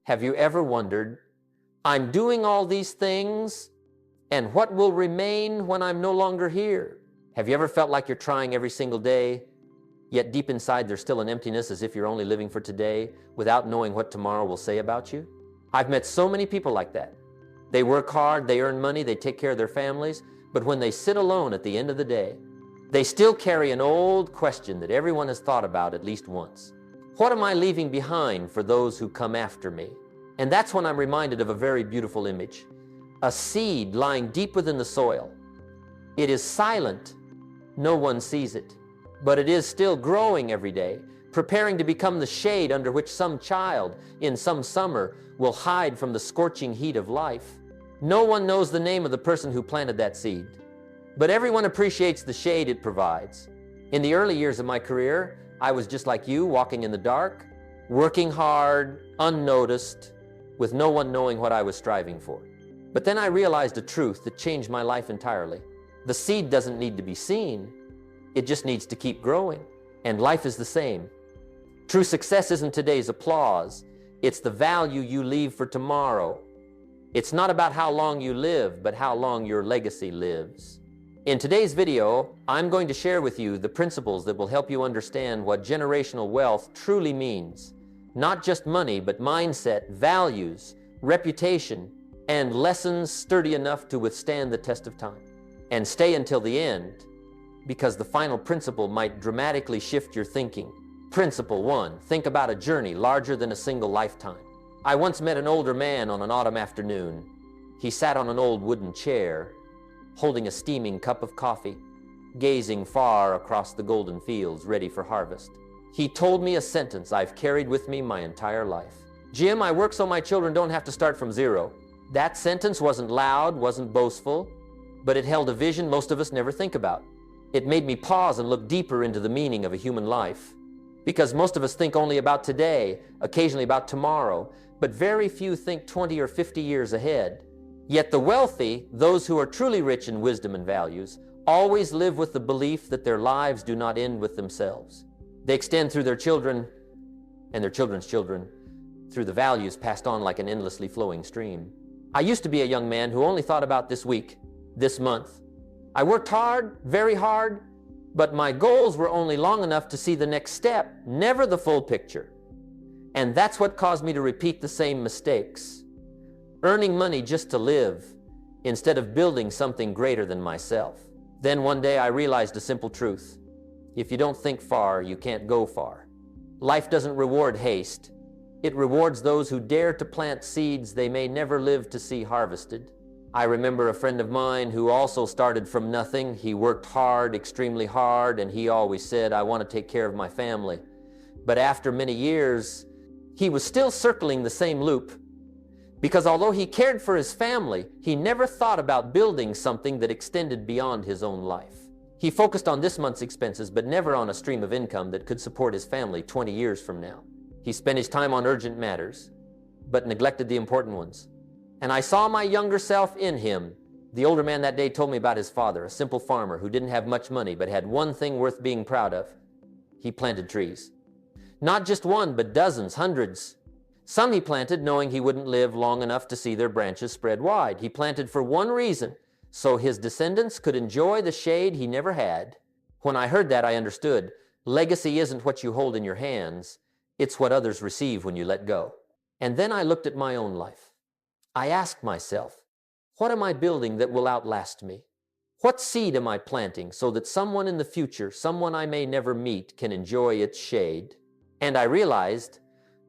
Have you ever wondered, I'm doing all these things, and what will remain when I'm no longer here? Have you ever felt like you're trying every single day, yet deep inside there's still an emptiness as if you're only living for today without knowing what tomorrow will say about you? I've met so many people like that. They work hard, they earn money, they take care of their families, but when they sit alone at the end of the day, they still carry an old question that everyone has thought about at least once. What am I leaving behind for those who come after me? And that's when I'm reminded of a very beautiful image. A seed lying deep within the soil. It is silent. No one sees it. But it is still growing every day, preparing to become the shade under which some child in some summer will hide from the scorching heat of life. No one knows the name of the person who planted that seed, but everyone appreciates the shade it provides. In the early years of my career, I was just like you, walking in the dark, working hard, unnoticed, with no one knowing what I was striving for. But then I realized a truth that changed my life entirely. The seed doesn't need to be seen. It just needs to keep growing. And life is the same. True success isn't today's applause. It's the value you leave for tomorrow. It's not about how long you live, but how long your legacy lives. In today's video, I'm going to share with you the principles that will help you understand what generational wealth truly means. Not just money, but mindset, values, reputation, and lessons sturdy enough to withstand the test of time. And stay until the end, because the final principle might dramatically shift your thinking. Principle 1, think about a journey larger than a single lifetime. I once met an older man on an autumn afternoon. He sat on an old wooden chair, holding a steaming cup of coffee, gazing far across the golden fields ready for harvest. He told me a sentence I've carried with me my entire life. Jim, I work so my children don't have to start from zero. That sentence wasn't loud, wasn't boastful, but it held a vision most of us never think about. It made me pause and look deeper into the meaning of a human life. Because most of us think only about today, occasionally about tomorrow, but very few think 20 or 50 years ahead. Yet the wealthy, those who are truly rich in wisdom and values, always live with the belief that their lives do not end with themselves. They extend through their children and their children's children, through the values passed on like an endlessly flowing stream. I used to be a young man who only thought about this week, this month. I worked hard, very hard, but my goals were only long enough to see the next step, never the full picture. And that's what caused me to repeat the same mistakes. Earning money just to live, instead of building something greater than myself. Then one day I realized a simple truth. If you don't think far, you can't go far. Life doesn't reward haste. It rewards those who dare to plant seeds they may never live to see harvested. I remember a friend of mine who also started from nothing. He worked hard, extremely hard, and he always said, I want to take care of my family. But after many years, he was still circling the same loop. Because although he cared for his family, he never thought about building something that extended beyond his own life. He focused on this month's expenses, but never on a stream of income that could support his family 20 years from now. He spent his time on urgent matters, but neglected the important ones. And I saw my younger self in him. The older man that day told me about his father, a simple farmer who didn't have much money, but had one thing worth being proud of. He planted trees. Not just one, but dozens, hundreds. Some he planted knowing he wouldn't live long enough to see their branches spread wide. He planted for one reason, so his descendants could enjoy the shade he never had. When I heard that, I understood. Legacy isn't what you hold in your hands. It's what others receive when you let go. And then I looked at my own life. I asked myself, what am I building that will outlast me? What seed am I planting so that someone in the future, someone I may never meet, can enjoy its shade? And I realized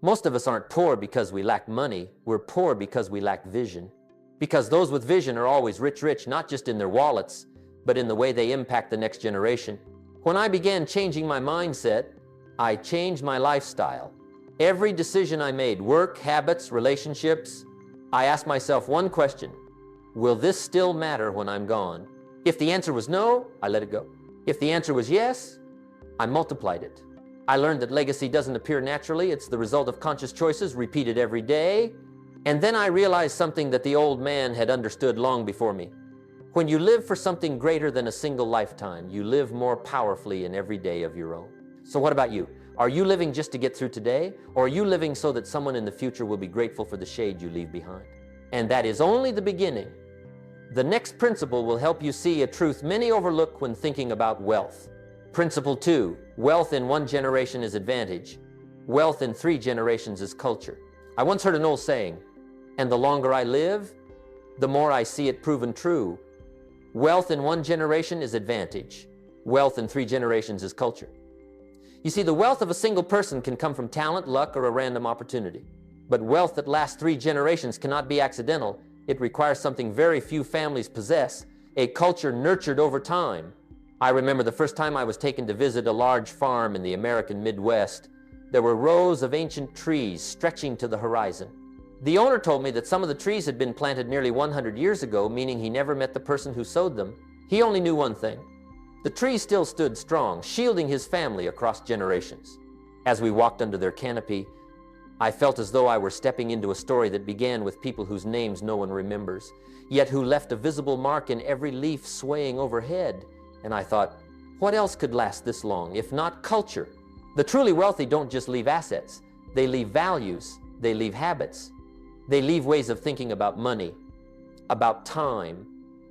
most of us aren't poor because we lack money. We're poor because we lack vision. Because those with vision are always rich, not just in their wallets, but in the way they impact the next generation. When I began changing my mindset, I changed my lifestyle. Every decision I made, work, habits, relationships, I asked myself one question: will this still matter when I'm gone? If the answer was no, I let it go. If the answer was yes, I multiplied it. I learned that legacy doesn't appear naturally. It's the result of conscious choices repeated every day. And then I realized something that the old man had understood long before me. When you live for something greater than a single lifetime, you live more powerfully in every day of your own. So what about you? Are you living just to get through today, or are you living so that someone in the future will be grateful for the shade you leave behind? And that is only the beginning. The next principle will help you see a truth many overlook when thinking about wealth. Principle 2, wealth in one generation is advantage. Wealth in 3 generations is culture. I once heard an old saying, and the longer I live, the more I see it proven true. Wealth in one generation is advantage. Wealth in 3 generations is culture. You see, the wealth of a single person can come from talent, luck, or a random opportunity. But wealth that lasts 3 generations cannot be accidental. It requires something very few families possess, a culture nurtured over time. I remember the first time I was taken to visit a large farm in the American Midwest. There were rows of ancient trees stretching to the horizon. The owner told me that some of the trees had been planted nearly 100 years ago, meaning he never met the person who sowed them. He only knew one thing. The trees still stood strong, shielding his family across generations. As we walked under their canopy, I felt as though I were stepping into a story that began with people whose names no one remembers, yet who left a visible mark in every leaf swaying overhead. And I thought, what else could last this long, if not culture? The truly wealthy don't just leave assets. They leave values. They leave habits. They leave ways of thinking about money, about time,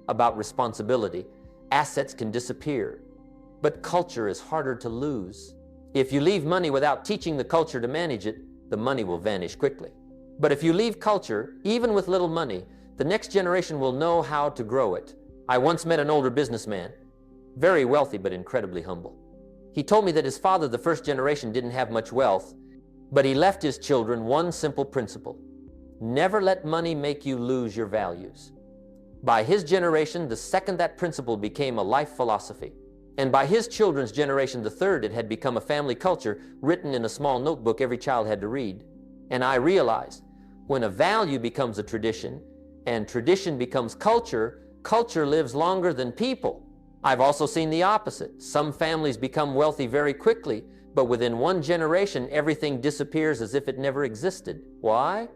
about responsibility. Assets can disappear, but culture is harder to lose. If you leave money without teaching the culture to manage it, the money will vanish quickly. But if you leave culture, even with little money, the next generation will know how to grow it. I once met an older businessman, very wealthy but incredibly humble. He told me that his father, the first generation, didn't have much wealth, but he left his children one simple principle: never let money make you lose your values. By his generation, the second that principle became a life philosophy. And by his children's generation, the third, it had become a family culture written in a small notebook every child had to read. And I realized, when a value becomes a tradition, and tradition becomes culture, culture lives longer than people. I've also seen the opposite. Some families become wealthy very quickly, but within one generation, everything disappears as if it never existed. Why?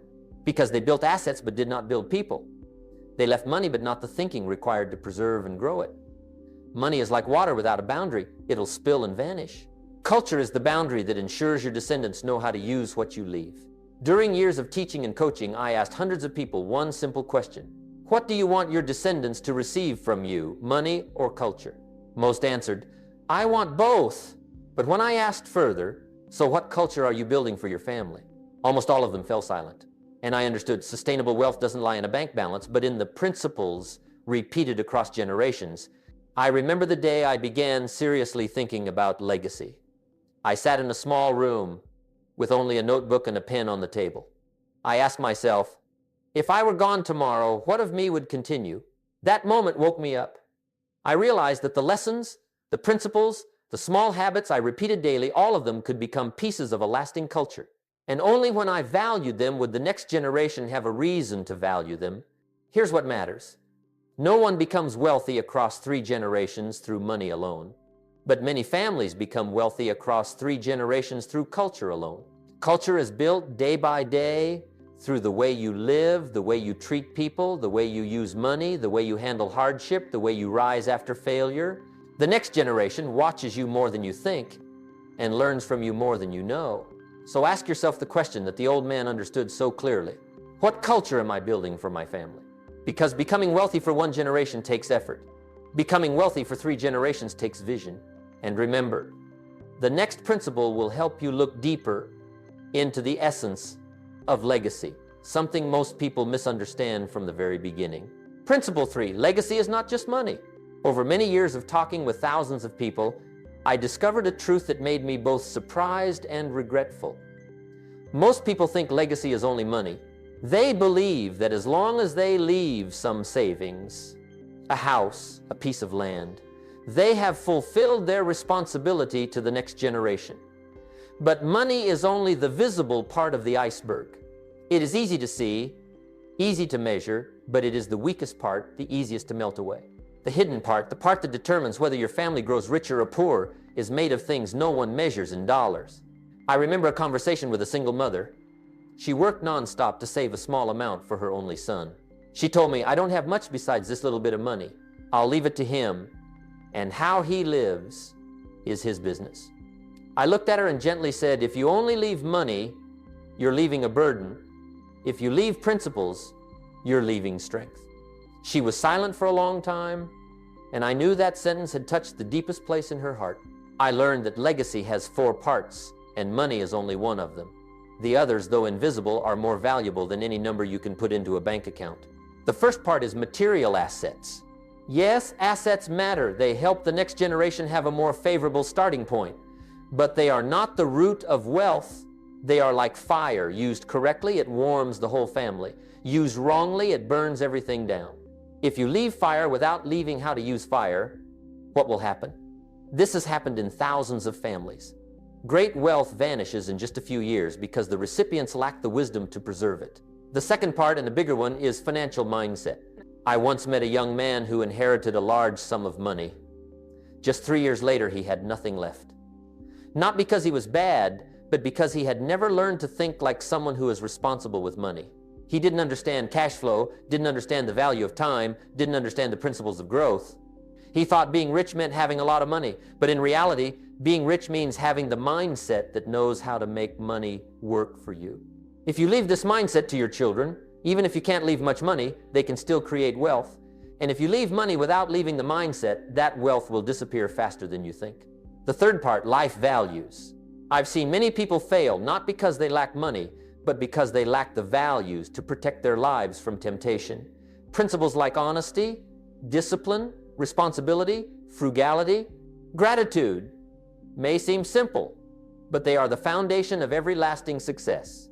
Because they built assets but did not build people. They left money but not the thinking required to preserve and grow it. Money is like water without a boundary. It'll spill and vanish. Culture is the boundary that ensures your descendants know how to use what you leave. During years of teaching and coaching, I asked hundreds of people one simple question: what do you want your descendants to receive from you, money or culture? Most answered, I want both. But when I asked further, so what culture are you building for your family? Almost all of them fell silent. And I understood sustainable wealth doesn't lie in a bank balance, but in the principles repeated across generations. I remember the day I began seriously thinking about legacy. I sat in a small room with only a notebook and a pen on the table. I asked myself, if I were gone tomorrow, what of me would continue? That moment woke me up. I realized that the lessons, the principles, the small habits I repeated daily, all of them could become pieces of a lasting culture. And only when I valued them would the next generation have a reason to value them. Here's what matters. No one becomes wealthy across 3 generations through money alone. But many families become wealthy across 3 generations through culture alone. Culture is built day by day through the way you live, the way you treat people, the way you use money, the way you handle hardship, the way you rise after failure. The next generation watches you more than you think and learns from you more than you know. So ask yourself the question that the old man understood so clearly. What culture am I building for my family? Because becoming wealthy for 1 generation takes effort. Becoming wealthy for 3 generations takes vision. And remember, the next principle will help you look deeper into the essence of legacy, something most people misunderstand from the very beginning. Principle 3, legacy is not just money. Over many years of talking with thousands of people, I discovered a truth that made me both surprised and regretful. Most people think legacy is only money. They believe that as long as they leave some savings, a house, a piece of land, they have fulfilled their responsibility to the next generation. But money is only the visible part of the iceberg. It is easy to see, easy to measure, but it is the weakest part, the easiest to melt away. The hidden part, the part that determines whether your family grows richer or poor, is made of things no one measures in dollars. I remember a conversation with a single mother. She worked nonstop to save a small amount for her only son. She told me, I don't have much besides this little bit of money. I'll leave it to him, and how he lives is his business. I looked at her and gently said, if you only leave money, you're leaving a burden. If you leave principles, you're leaving strength. She was silent for a long time, and I knew that sentence had touched the deepest place in her heart. I learned that legacy has 4 parts, and money is only one of them. The others, though invisible, are more valuable than any number you can put into a bank account. The first part is material assets. Yes, assets matter. They help the next generation have a more favorable starting point. But they are not the root of wealth. They are like fire. Used correctly, it warms the whole family. Used wrongly, it burns everything down. If you leave fire without leaving how to use fire, what will happen? This has happened in thousands of families. Great wealth vanishes in just a few years because the recipients lack the wisdom to preserve it. The second part, and a bigger one, is financial mindset. I once met a young man who inherited a large sum of money. Just 3 years later, he had nothing left. Not because he was bad, but because he had never learned to think like someone who is responsible with money. He didn't understand cash flow, didn't understand the value of time, didn't understand the principles of growth. He thought being rich meant having a lot of money, but in reality, being rich means having the mindset that knows how to make money work for you. If you leave this mindset to your children, even if you can't leave much money, they can still create wealth. And if you leave money without leaving the mindset, that wealth will disappear faster than you think. The third part, life values. I've seen many people fail, not because they lack money, but because they lack the values to protect their lives from temptation. Principles like honesty, discipline, responsibility, frugality, gratitude may seem simple, but they are the foundation of every lasting success.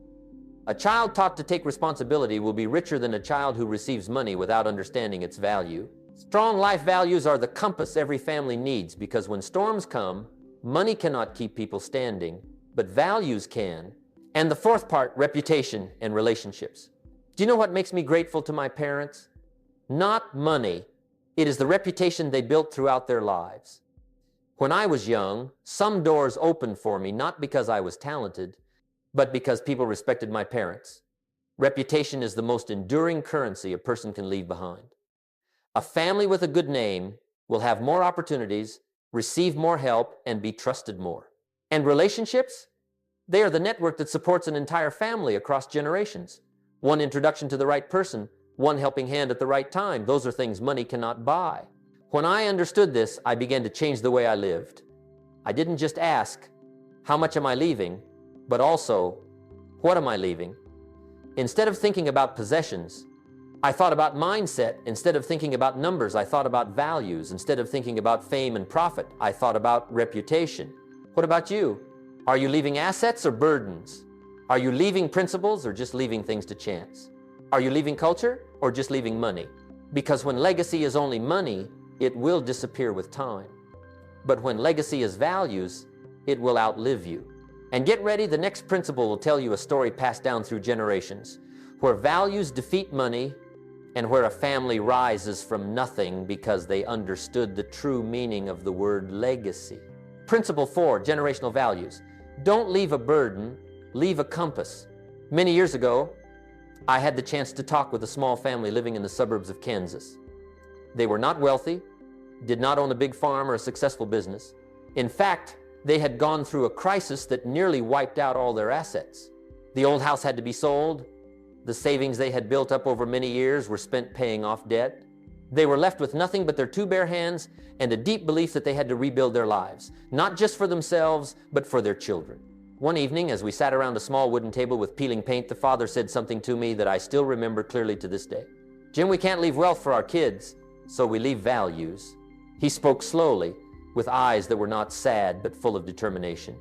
A child taught to take responsibility will be richer than a child who receives money without understanding its value. Strong life values are the compass every family needs, because when storms come, money cannot keep people standing, but values can. And the fourth part, reputation and relationships. Do you know what makes me grateful to my parents? Not money. It is the reputation they built throughout their lives. When I was young, some doors opened for me, not because I was talented, but because people respected my parents. Reputation is the most enduring currency a person can leave behind. A family with a good name will have more opportunities, receive more help, and be trusted more. And relationships? They are the network that supports an entire family across generations. One introduction to the right person, one helping hand at the right time. Those are things money cannot buy. When I understood this, I began to change the way I lived. I didn't just ask, how much am I leaving? But also, what am I leaving? Instead of thinking about possessions, I thought about mindset. Instead of thinking about numbers, I thought about values. Instead of thinking about fame and profit, I thought about reputation. What about you? Are you leaving assets or burdens? Are you leaving principles or just leaving things to chance? Are you leaving culture or just leaving money? Because when legacy is only money, it will disappear with time. But when legacy is values, it will outlive you. And get ready, the next principle will tell you a story passed down through generations, where values defeat money and where a family rises from nothing because they understood the true meaning of the word legacy. Principle 4, generational values. Don't leave a burden, leave a compass. Many years ago, I had the chance to talk with a small family living in the suburbs of Kansas. They were not wealthy, did not own a big farm or a successful business. In fact, they had gone through a crisis that nearly wiped out all their assets. The old house had to be sold. The savings they had built up over many years were spent paying off debt. They were left with nothing but their 2 bare hands and a deep belief that they had to rebuild their lives, not just for themselves, but for their children. One evening, as we sat around a small wooden table with peeling paint, the father said something to me that I still remember clearly to this day. Jim, we can't leave wealth for our kids, so we leave values. He spoke slowly, with eyes that were not sad, but full of determination.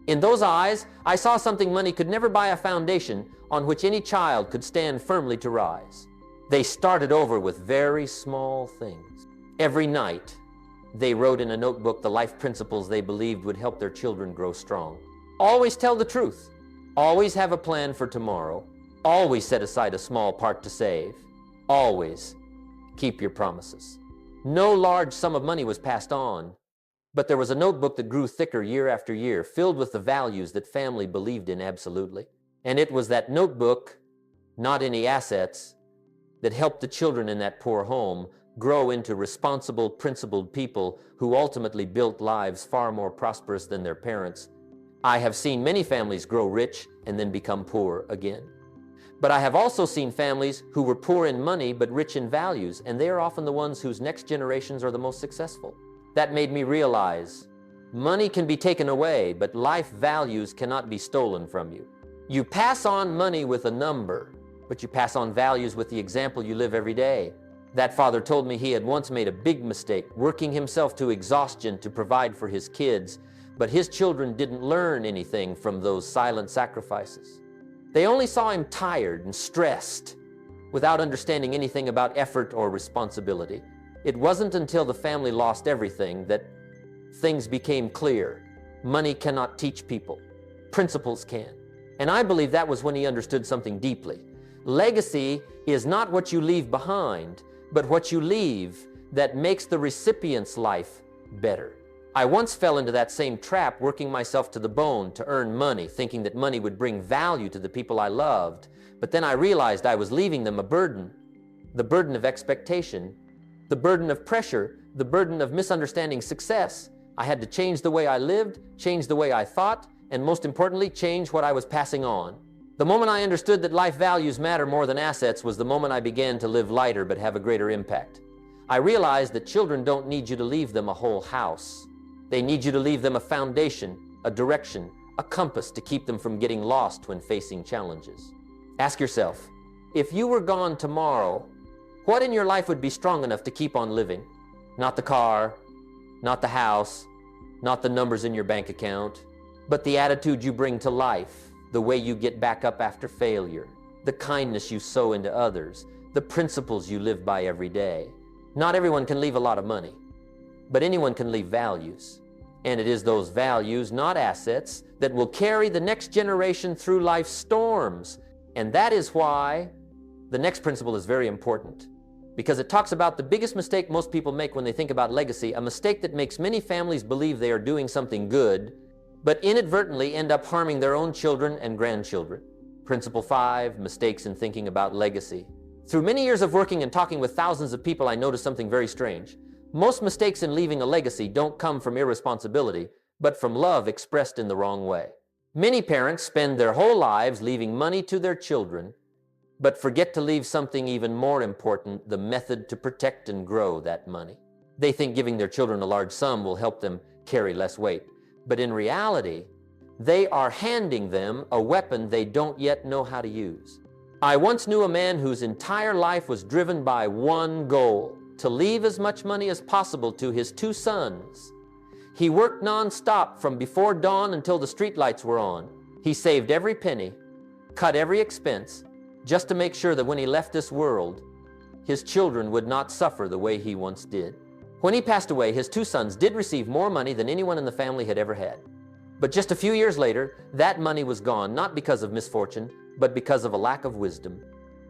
In those eyes, I saw something money could never buy: a foundation on which any child could stand firmly to rise. They started over with very small things. Every night, they wrote in a notebook the life principles they believed would help their children grow strong. Always tell the truth. Always have a plan for tomorrow. Always set aside a small part to save. Always keep your promises. No large sum of money was passed on, but there was a notebook that grew thicker year after year, filled with the values that family believed in absolutely. And it was that notebook, not any assets, that helped the children in that poor home grow into responsible, principled people who ultimately built lives far more prosperous than their parents. I have seen many families grow rich and then become poor again. But I have also seen families who were poor in money but rich in values, and they are often the ones whose next generations are the most successful. That made me realize money can be taken away, but life values cannot be stolen from you. You pass on money with a number, but you pass on values with the example you live every day. That father told me he had once made a big mistake, working himself to exhaustion to provide for his kids, but his children didn't learn anything from those silent sacrifices. They only saw him tired and stressed, without understanding anything about effort or responsibility. It wasn't until the family lost everything that things became clear. Money cannot teach people. Principles can. And I believe that was when he understood something deeply. Legacy is not what you leave behind, but what you leave that makes the recipient's life better. I once fell into that same trap, working myself to the bone to earn money, thinking that money would bring value to the people I loved. But then I realized I was leaving them a burden. The burden of expectation, the burden of pressure, the burden of misunderstanding success. I had to change the way I lived, change the way I thought, and most importantly, change what I was passing on. The moment I understood that life values matter more than assets was the moment I began to live lighter but have a greater impact. I realized that children don't need you to leave them a whole house. They need you to leave them a foundation, a direction, a compass to keep them from getting lost when facing challenges. Ask yourself, if you were gone tomorrow, what in your life would be strong enough to keep on living? Not the car, not the house, not the numbers in your bank account, but the attitude you bring to life, the way you get back up after failure, the kindness you sow into others, the principles you live by every day. Not everyone can leave a lot of money, but anyone can leave values. And it is those values, not assets, that will carry the next generation through life's storms. And that is why the next principle is very important, because it talks about the biggest mistake most people make when they think about legacy, a mistake that makes many families believe they are doing something good, but inadvertently end up harming their own children and grandchildren. Principle 5, mistakes in thinking about legacy. Through many years of working and talking with thousands of people, I noticed something very strange. Most mistakes in leaving a legacy don't come from irresponsibility, but from love expressed in the wrong way. Many parents spend their whole lives leaving money to their children, but forget to leave something even more important, the method to protect and grow that money. They think giving their children a large sum will help them carry less weight. But in reality, they are handing them a weapon they don't yet know how to use. I once knew a man whose entire life was driven by one goal: to leave as much money as possible to his 2 sons. He worked non-stop from before dawn until the streetlights were on. He saved every penny, cut every expense, just to make sure that when he left this world, his children would not suffer the way he once did. When he passed away, his 2 sons did receive more money than anyone in the family had ever had. But just a few years later, that money was gone, not because of misfortune, but because of a lack of wisdom.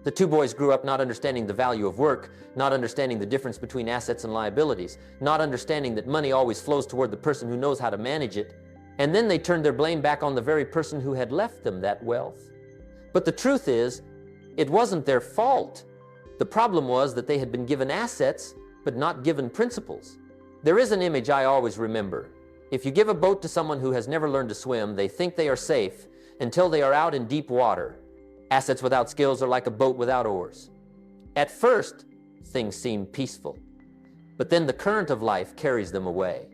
The 2 boys grew up not understanding the value of work, not understanding the difference between assets and liabilities, not understanding that money always flows toward the person who knows how to manage it, and then they turned their blame back on the very person who had left them that wealth. But the truth is, it wasn't their fault. The problem was that they had been given assets, but not given principles. There is an image I always remember. If you give a boat to someone who has never learned to swim, they think they are safe until they are out in deep water. Assets without skills are like a boat without oars. At first, things seem peaceful, but then the current of life carries them away,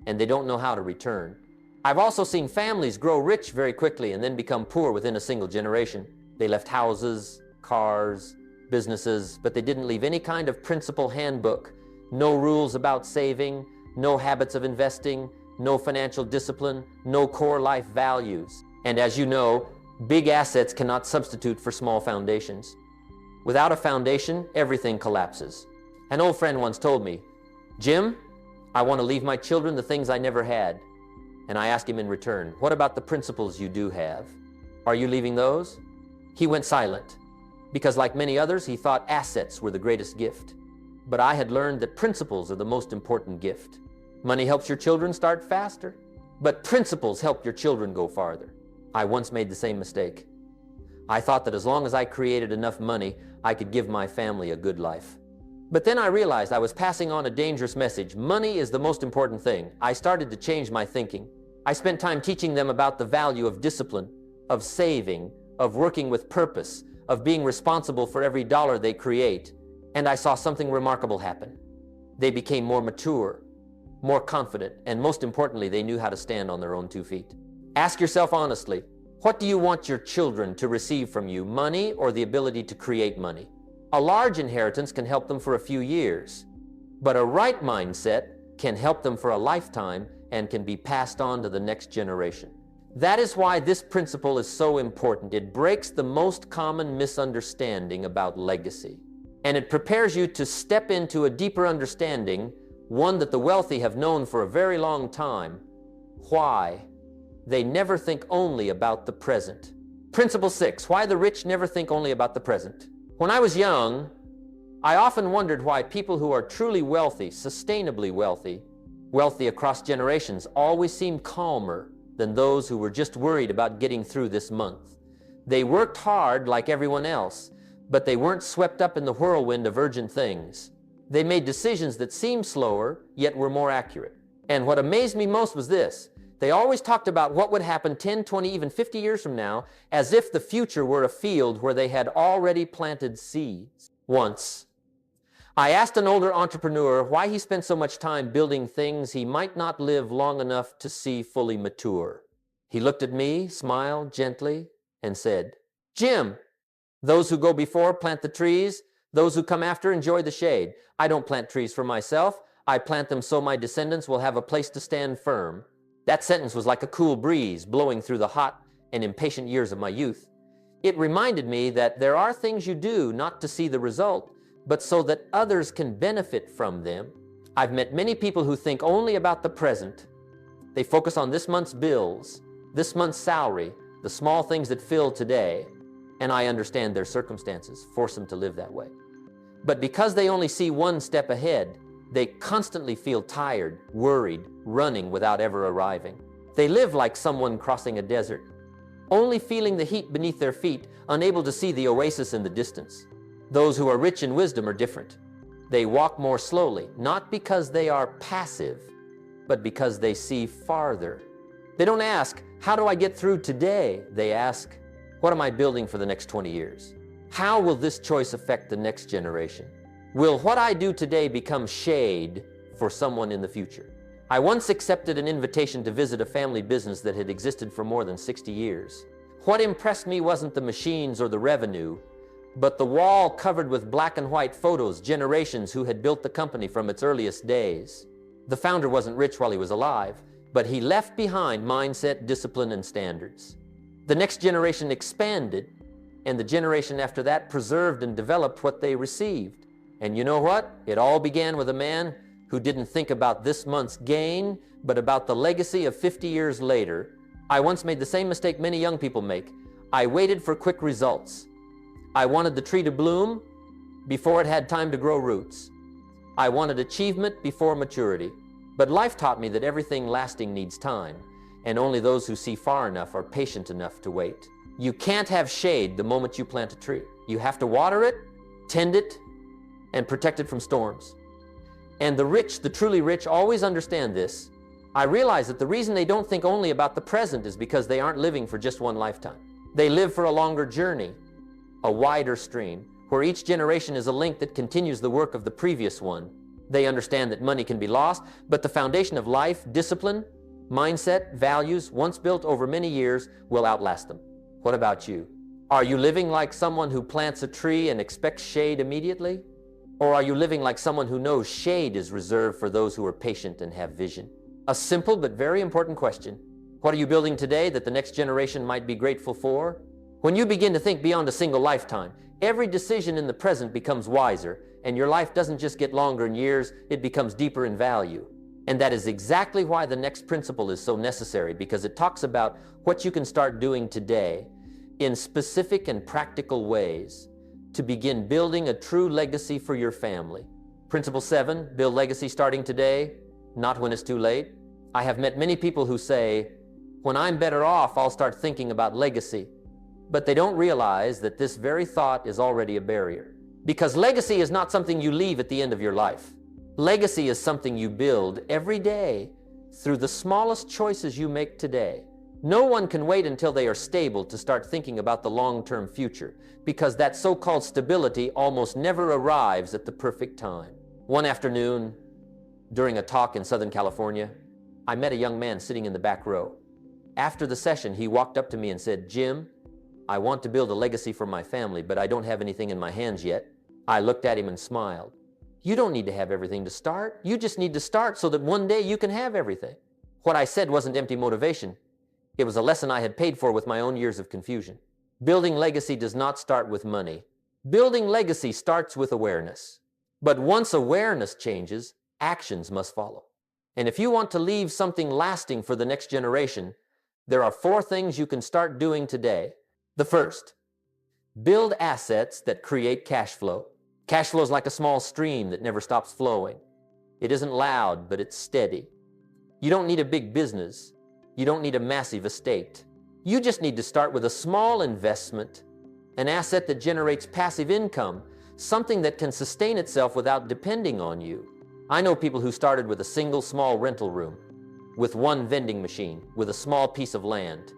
and they don't know how to return. I've also seen families grow rich very quickly and then become poor within a single generation. They left houses, cars, businesses, but they didn't leave any kind of principle handbook, no rules about saving, no habits of investing, no financial discipline, no core life values. And as you know, big assets cannot substitute for small foundations. Without a foundation, everything collapses. An old friend once told me, "Jim, I want to leave my children the things I never had." And I asked him in return, "What about the principles you do have? Are you leaving those?" He went silent, because like many others, he thought assets were the greatest gift. But I had learned that principles are the most important gift. Money helps your children start faster, but principles help your children go farther. I once made the same mistake. I thought that as long as I created enough money, I could give my family a good life. But then I realized I was passing on a dangerous message. Money is the most important thing. I started to change my thinking. I spent time teaching them about the value of discipline, of saving, of working with purpose, of being responsible for every dollar they create. And I saw something remarkable happen. They became more mature, more confident, and most importantly, they knew how to stand on their own 2 feet. Ask yourself honestly, what do you want your children to receive from you, money or the ability to create money? A large inheritance can help them for a few years, but a right mindset can help them for a lifetime and can be passed on to the next generation. That is why this principle is so important. It breaks the most common misunderstanding about legacy, and it prepares you to step into a deeper understanding, one that the wealthy have known for a very long time. Why? They never think only about the present. Principle 6, why the rich never think only about the present. When I was young, I often wondered why people who are truly wealthy, sustainably wealthy, wealthy across generations, always seem calmer than those who were just worried about getting through this month. They worked hard like everyone else, but they weren't swept up in the whirlwind of urgent things. They made decisions that seemed slower, yet were more accurate. And what amazed me most was this. They always talked about what would happen 10, 20, even 50 years from now, as if the future were a field where they had already planted seeds. Once, I asked an older entrepreneur why he spent so much time building things he might not live long enough to see fully mature. He looked at me, smiled gently, and said, "Jim, those who go before plant the trees, those who come after enjoy the shade. I don't plant trees for myself. I plant them so my descendants will have a place to stand firm." That sentence was like a cool breeze blowing through the hot and impatient years of my youth. It reminded me that there are things you do not to see the result, but so that others can benefit from them. I've met many people who think only about the present. They focus on this month's bills, this month's salary, the small things that fill today, and I understand their circumstances force them to live that way. But because they only see one step ahead, they constantly feel tired, worried, running without ever arriving. They live like someone crossing a desert, only feeling the heat beneath their feet, unable to see the oasis in the distance. Those who are rich in wisdom are different. They walk more slowly, not because they are passive, but because they see farther. They don't ask, how do I get through today? They ask, what am I building for the next 20 years? How will this choice affect the next generation? Will what I do today become shade for someone in the future? I once accepted an invitation to visit a family business that had existed for more than 60 years. What impressed me wasn't the machines or the revenue, but the wall covered with black and white photos, generations who had built the company from its earliest days. The founder wasn't rich while he was alive, but he left behind mindset, discipline, and standards. The next generation expanded, and the generation after that preserved and developed what they received. And you know what? It all began with a man who didn't think about this month's gain, but about the legacy of 50 years later. I once made the same mistake many young people make. I waited for quick results. I wanted the tree to bloom before it had time to grow roots. I wanted achievement before maturity. But life taught me that everything lasting needs time, and only those who see far enough are patient enough to wait. You can't have shade the moment you plant a tree. You have to water it, tend it, and protect it from storms. And the rich, the truly rich, always understand this. I realize that the reason they don't think only about the present is because they aren't living for just one lifetime. They live for a longer journey, a wider stream, where each generation is a link that continues the work of the previous one. They understand that money can be lost, but the foundation of life, discipline, mindset, values, once built over many years, will outlast them. What about you? Are you living like someone who plants a tree and expects shade immediately? Or are you living like someone who knows shade is reserved for those who are patient and have vision? A simple but very important question. What are you building today that the next generation might be grateful for? When you begin to think beyond a single lifetime, every decision in the present becomes wiser, and your life doesn't just get longer in years, it becomes deeper in value. And that is exactly why the next principle is so necessary, because it talks about what you can start doing today in specific and practical ways to begin building a true legacy for your family. Principle 7, build legacy starting today, not when it's too late. I have met many people who say, when I'm better off, I'll start thinking about legacy. But they don't realize that this very thought is already a barrier. Because legacy is not something you leave at the end of your life. Legacy is something you build every day through the smallest choices you make today. No one can wait until they are stable to start thinking about the long-term future, because that so-called stability almost never arrives at the perfect time. One afternoon, during a talk in Southern California, I met a young man sitting in the back row. After the session, he walked up to me and said, "Jim, I want to build a legacy for my family, but I don't have anything in my hands yet." I looked at him and smiled. "You don't need to have everything to start. You just need to start so that one day you can have everything." What I said wasn't empty motivation. It was a lesson I had paid for with my own years of confusion. Building legacy does not start with money. Building legacy starts with awareness. But once awareness changes, actions must follow. And if you want to leave something lasting for the next generation, there are 4 things you can start doing today. The first, build assets that create cash flow. Cash flow is like a small stream that never stops flowing. It isn't loud, but it's steady. You don't need a big business. You don't need a massive estate. You just need to start with a small investment, an asset that generates passive income, something that can sustain itself without depending on you. I know people who started with a single small rental room, with one vending machine, with a small piece of land.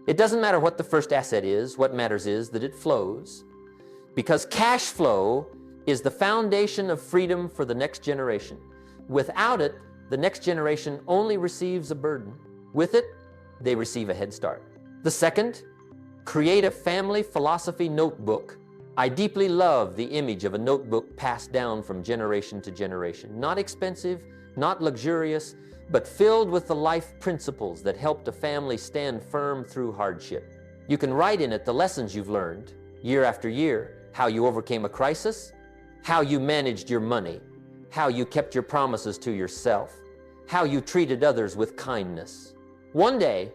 It doesn't matter what the first asset is. What matters is that it flows. Because cash flow is the foundation of freedom for the next generation. Without it, the next generation only receives a burden. With it, they receive a head start. The second, create a family philosophy notebook. I deeply love the image of a notebook passed down from generation to generation. Not expensive, not luxurious, but filled with the life principles that helped a family stand firm through hardship. You can write in it the lessons you've learned year after year, how you overcame a crisis, how you managed your money, how you kept your promises to yourself, how you treated others with kindness. One day,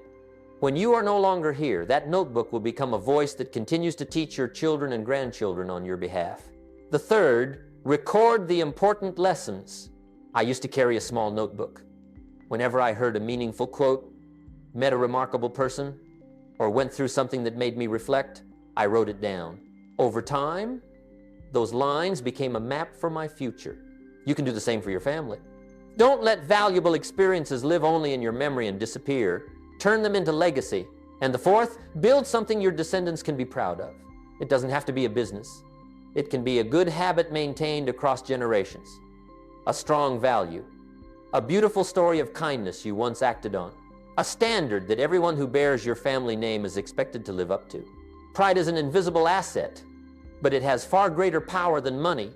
when you are no longer here, that notebook will become a voice that continues to teach your children and grandchildren on your behalf. The third, record the important lessons. I used to carry a small notebook. Whenever I heard a meaningful quote, met a remarkable person, or went through something that made me reflect, I wrote it down. Over time, those lines became a map for my future. You can do the same for your family. Don't let valuable experiences live only in your memory and disappear. Turn them into legacy. And the fourth, build something your descendants can be proud of. It doesn't have to be a business. It can be a good habit maintained across generations, a strong value, a beautiful story of kindness you once acted on, a standard that everyone who bears your family name is expected to live up to. Pride is an invisible asset, but it has far greater power than money.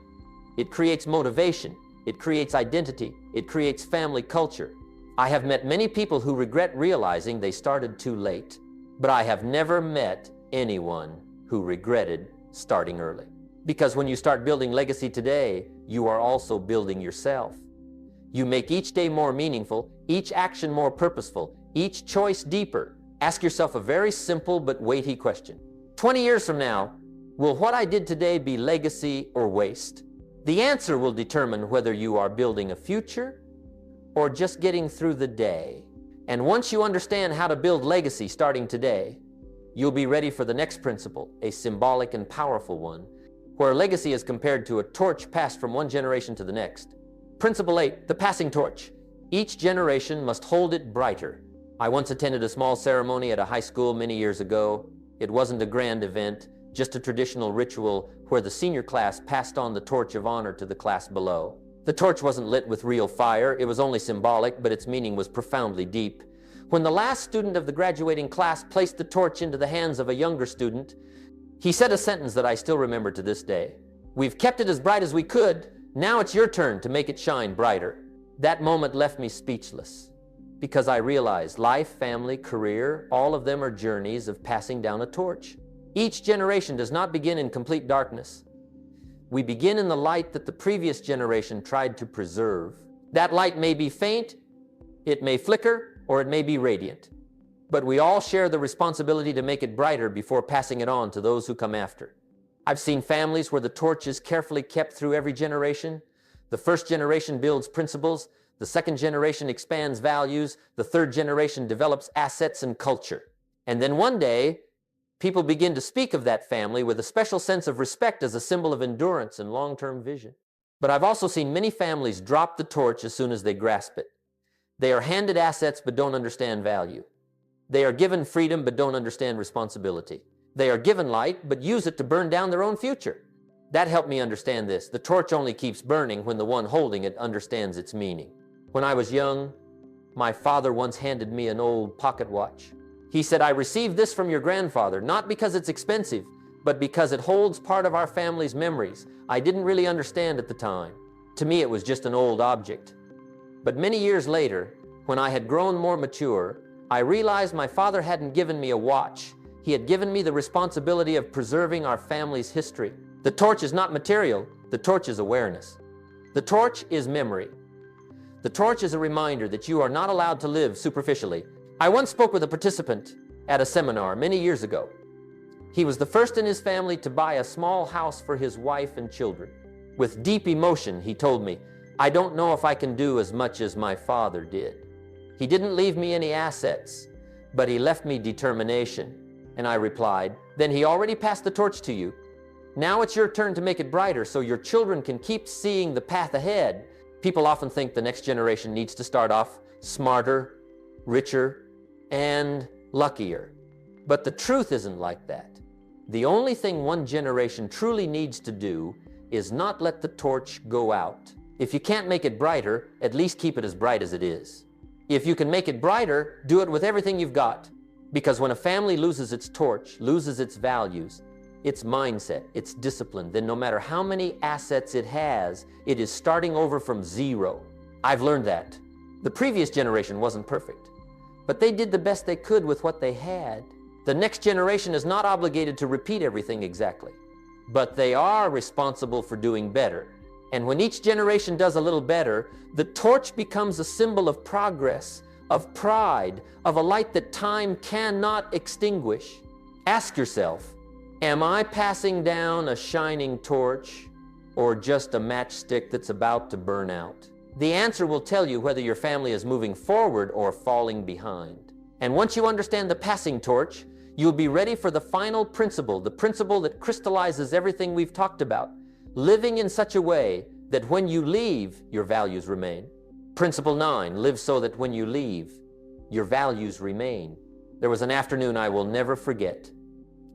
It creates motivation, it creates identity, it creates family culture. I have met many people who regret realizing they started too late, but I have never met anyone who regretted starting early. Because when you start building legacy today, you are also building yourself. You make each day more meaningful, each action more purposeful, each choice deeper. Ask yourself a very simple but weighty question. 20 years from now, will what I did today be legacy or waste? The answer will determine whether you are building a future or just getting through the day. And once you understand how to build legacy starting today, you'll be ready for the next principle, a symbolic and powerful one, where legacy is compared to a torch passed from one generation to the next. Principle 8, the passing torch. Each generation must hold it brighter. I once attended a small ceremony at a high school many years ago. It wasn't a grand event, just a traditional ritual where the senior class passed on the torch of honor to the class below. The torch wasn't lit with real fire, it was only symbolic, but its meaning was profoundly deep. When the last student of the graduating class placed the torch into the hands of a younger student, he said a sentence that I still remember to this day. "We've kept it as bright as we could, now it's your turn to make it shine brighter." That moment left me speechless, because I realized life, family, career, all of them are journeys of passing down a torch. Each generation does not begin in complete darkness. We begin in the light that the previous generation tried to preserve. That light may be faint, it may flicker, or it may be radiant. But we all share the responsibility to make it brighter before passing it on to those who come after. I've seen families where the torch is carefully kept through every generation. The first generation builds principles, the second generation expands values, the third generation develops assets and culture. And then one day, People begin to speak of that family with a special sense of respect as a symbol of endurance and long-term vision. But I've also seen many families drop the torch as soon as they grasp it. They are handed assets but don't understand value. They are given freedom but don't understand responsibility. They are given light but use it to burn down their own future. That helped me understand this. The torch only keeps burning when the one holding it understands its meaning. When I was young, my father once handed me an old pocket watch. He said, "I received this from your grandfather, not because it's expensive, but because it holds part of our family's memories." I didn't really understand at the time. To me, it was just an old object. But many years later, when I had grown more mature, I realized my father hadn't given me a watch. He had given me the responsibility of preserving our family's history. The torch is not material, the torch is awareness. The torch is memory. The torch is a reminder that you are not allowed to live superficially. I once spoke with a participant at a seminar many years ago. He was the first in his family to buy a small house for his wife and children. With deep emotion, he told me, "I don't know if I can do as much as my father did. He didn't leave me any assets, but he left me determination." And I replied, "Then he already passed the torch to you. Now it's your turn to make it brighter so your children can keep seeing the path ahead." People often think the next generation needs to start off smarter, richer, and luckier. But the truth isn't like that. The only thing one generation truly needs to do is not let the torch go out. If you can't make it brighter, at least keep it as bright as it is. If you can make it brighter, do it with everything you've got. Because when a family loses its torch, loses its values, its mindset, its discipline, then no matter how many assets it has, it is starting over from zero. I've learned that. The previous generation wasn't perfect, but they did the best they could with what they had. The next generation is not obligated to repeat everything exactly, but they are responsible for doing better. And when each generation does a little better, the torch becomes a symbol of progress, of pride, of a light that time cannot extinguish. Ask yourself, am I passing down a shining torch or just a matchstick that's about to burn out? The answer will tell you whether your family is moving forward or falling behind. And once you understand the passing torch, you'll be ready for the final principle, the principle that crystallizes everything we've talked about, living in such a way that when you leave, your values remain. Principle 9, live so that when you leave, your values remain. There was an afternoon I will never forget.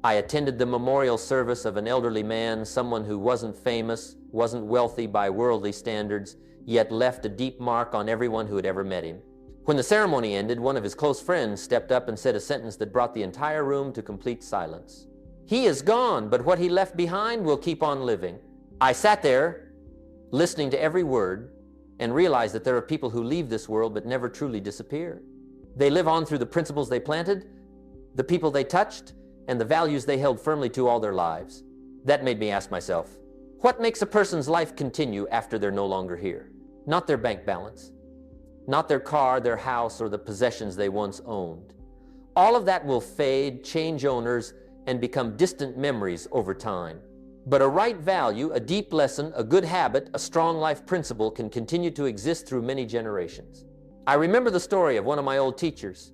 I attended the memorial service of an elderly man, someone who wasn't famous, wasn't wealthy by worldly standards, yet left a deep mark on everyone who had ever met him. When the ceremony ended, one of his close friends stepped up and said a sentence that brought the entire room to complete silence. "He is gone, but what he left behind will keep on living." I sat there, listening to every word, and realized that there are people who leave this world but never truly disappear. They live on through the principles they planted, the people they touched, and the values they held firmly to all their lives. That made me ask myself, what makes a person's life continue after they're no longer here? Not their bank balance, not their car, their house, or the possessions they once owned. All of that will fade, change owners, and become distant memories over time. But a right value, a deep lesson, a good habit, a strong life principle can continue to exist through many generations. I remember the story of one of my old teachers.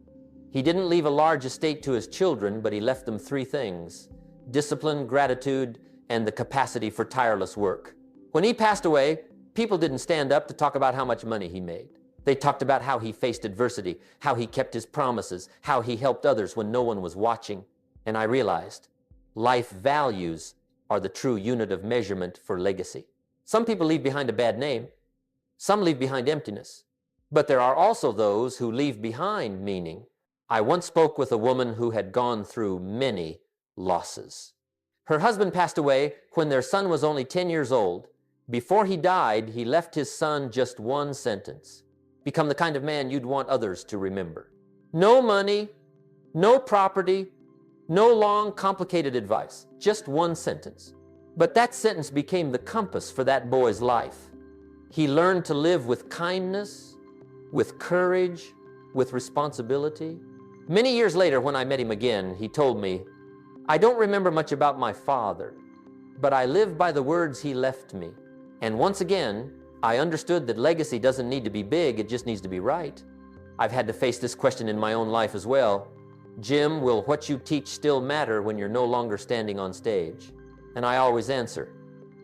He didn't leave a large estate to his children, but he left them 3 things: discipline, gratitude, and the capacity for tireless work. When he passed away, people didn't stand up to talk about how much money he made. They talked about how he faced adversity, how he kept his promises, how he helped others when no one was watching. And I realized, life values are the true unit of measurement for legacy. Some people leave behind a bad name. Some leave behind emptiness. But there are also those who leave behind meaning. I once spoke with a woman who had gone through many losses. Her husband passed away when their son was only 10 years old. Before he died, he left his son just one sentence: become the kind of man you'd want others to remember. No money, no property, no long, complicated advice. Just one sentence. But that sentence became the compass for that boy's life. He learned to live with kindness, with courage, with responsibility. Many years later, when I met him again, he told me, "I don't remember much about my father, but I live by the words he left me." And once again, I understood that legacy doesn't need to be big, it just needs to be right. I've had to face this question in my own life as well. Jim, will what you teach still matter when you're no longer standing on stage? And I always answer,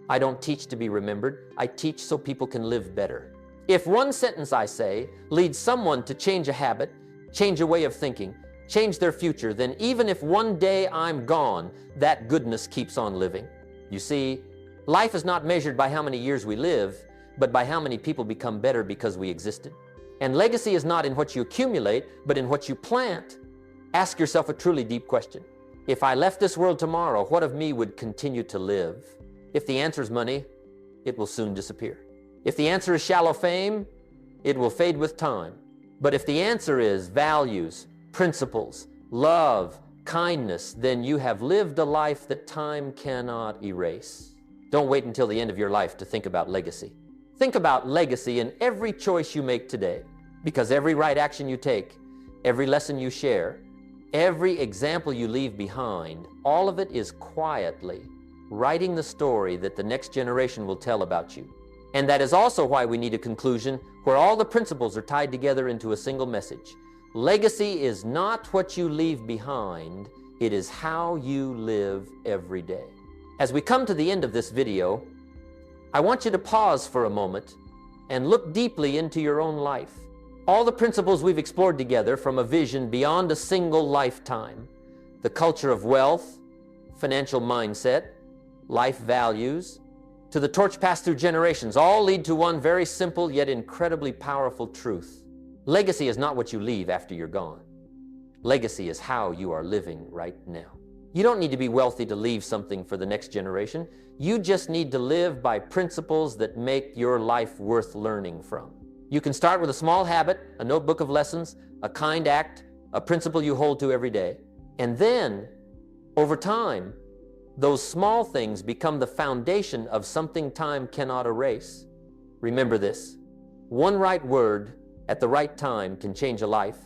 I don't teach to be remembered. I teach so people can live better. If one sentence I say leads someone to change a habit, change a way of thinking, change their future, then even if one day I'm gone, that goodness keeps on living. You see, life is not measured by how many years we live, but by how many people become better because we existed. And legacy is not in what you accumulate, but in what you plant. Ask yourself a truly deep question. If I left this world tomorrow, what of me would continue to live? If the answer is money, it will soon disappear. If the answer is shallow fame, it will fade with time. But if the answer is values, principles, love, kindness, then you have lived a life that time cannot erase. Don't wait until the end of your life to think about legacy. Think about legacy in every choice you make today, because every right action you take, every lesson you share, every example you leave behind, all of it is quietly writing the story that the next generation will tell about you. And that is also why we need a conclusion where all the principles are tied together into a single message. Legacy is not what you leave behind, it is how you live every day. As we come to the end of this video, I want you to pause for a moment and look deeply into your own life. All the principles we've explored together from a vision beyond a single lifetime, the culture of wealth, financial mindset, life values, to the torch passed through generations, all lead to one very simple yet incredibly powerful truth. Legacy is not what you leave after you're gone. Legacy is how you are living right now. You don't need to be wealthy to leave something for the next generation. You just need to live by principles that make your life worth learning from. You can start with a small habit, a notebook of lessons, a kind act, a principle you hold to every day. And then, over time, those small things become the foundation of something time cannot erase. Remember this: one right word at the right time can change a life.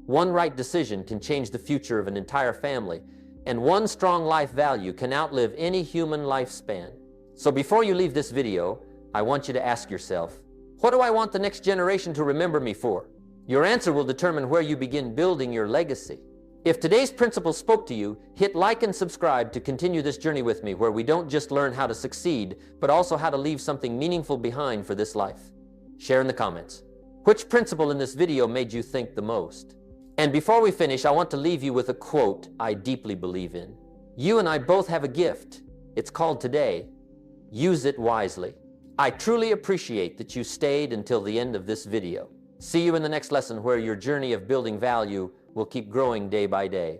One right decision can change the future of an entire family. And one strong life value can outlive any human lifespan. So before you leave this video, I want you to ask yourself, what do I want the next generation to remember me for? Your answer will determine where you begin building your legacy. If today's principles spoke to you, hit like and subscribe to continue this journey with me, where we don't just learn how to succeed, but also how to leave something meaningful behind for this life. Share in the comments. Which principle in this video made you think the most? And before we finish, I want to leave you with a quote I deeply believe in. You and I both have a gift. It's called today. Use it wisely. I truly appreciate that you stayed until the end of this video. See you in the next lesson, where your journey of building value will keep growing day by day.